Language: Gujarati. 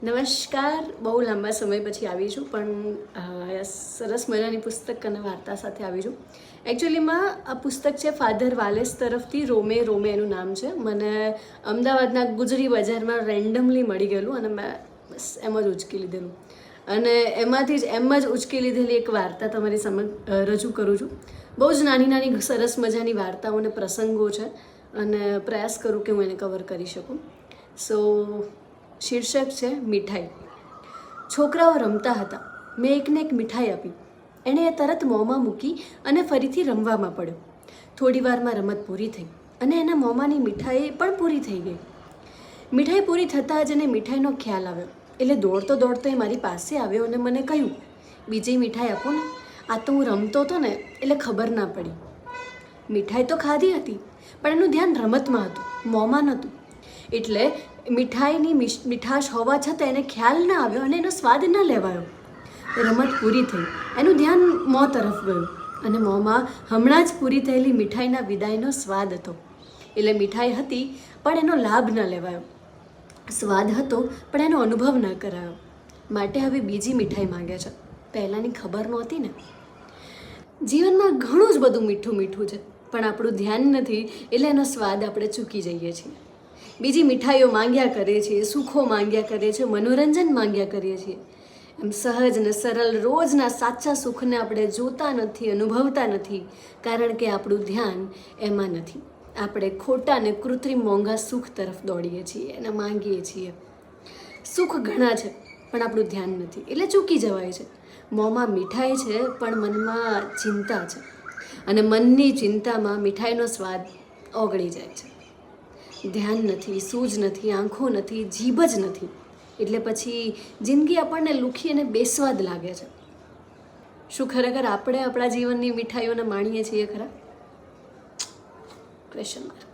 નમસ્કાર. બહુ લાંબા સમય પછી આવી છું, પણ સરસ મજાની પુસ્તક અને વાર્તા સાથે આવી છું. એકચ્યુઅલીમાં આ પુસ્તક છે ફાધર વાલેસ તરફથી. રોમે રોમે એનું નામ છે. મને અમદાવાદના ગુજરી બજારમાં રેન્ડમલી મળી ગયેલું અને મેં બસ એમ જ ઉચકી લીધેલું અને એમાંથી જ એમ જ ઉચકી લીધેલી એક વાર્તા તમારી સમક્ષ રજૂ કરું છું. બહુ જ નાની નાની સરસ મજાની વાર્તાઓ અને પ્રસંગો છે અને પ્રયાસ કરું કે હું એને કવર કરી શકું. સો શીર્ષક છે મીઠાઈ. છોકરાઓ રમતા હતા. મેં એકને એક મીઠાઈ આપી. એણે એ તરત મોંમાં મૂકી અને ફરીથી રમવામાં પડ્યો. થોડી વારમાં રમત પૂરી થઈ અને એના મોંમાંની મીઠાઈ પણ પૂરી થઈ ગઈ. મીઠાઈ પૂરી થતાં જ એને મીઠાઈનો ખ્યાલ આવ્યો, એટલે દોડતો દોડતો એ મારી પાસે આવ્યો અને મને કહ્યું, બીજી મીઠાઈ આપો ને, આ તો હું રમતો હતો ને એટલે ખબર ના પડી. મીઠાઈ તો ખાધી હતી, પણ એનું ધ્યાન રમતમાં હતું, મોંમાં નહોતું. એટલે મીઠાઈની મીઠાશ હોવા છતાં એને ખ્યાલ ના આવ્યો અને એનો સ્વાદ ના લેવાયો. રમત પૂરી થઈ, એનું ધ્યાન મોં તરફ ગયું અને મોંમાં હમણાં જ પૂરી થયેલી મીઠાઈના વિદાયનો સ્વાદ હતો. એટલે મીઠાઈ હતી પણ એનો લાભ ન લેવાયો, સ્વાદ હતો પણ એનો અનુભવ ન કરાયો. માટે હવે બીજી મીઠાઈ માંગે છે. પહેલાંની ખબર નહોતી ને. જીવનમાં ઘણું જ બધું મીઠું મીઠું છે, પણ આપણું ધ્યાન નથી એટલે એનો સ્વાદ આપણે ચૂકી જઈએ છીએ. બીજી મીઠાઈઓ માંગ્યા કરીએ છીએ, સુખો માંગ્યા કરીએ છીએ, મનોરંજન માંગ્યા કરીએ છીએ. એમ સહજ ને સરળ રોજના સાચા સુખને આપણે જોતા નથી, અનુભવતા નથી, કારણ કે આપણું ધ્યાન એમાં નથી. આપણે ખોટા ને કૃત્રિમ મોંઘા સુખ તરફ દોડીએ છીએ અને માંગીએ છીએ. સુખ ઘણા છે પણ આપણું ધ્યાન નથી એટલે ચૂકી જવાય છે. મોંમાં મીઠાઈ છે પણ મનમાં ચિંતા છે અને મનની ચિંતામાં મીઠાઈનો સ્વાદ ઓગળી જાય છે. ધ્યાન નથી, સૂઝ નથી, આંખો નથી, જીભ જ નથી, એટલે પછી જિંદગી આપણને લુખી અને બેસ્વાદ લાગે છે. શું ખરેખર આપણે આપણા જીવનની મીઠાઈઓને માણીએ છીએ ખરા? Question mark.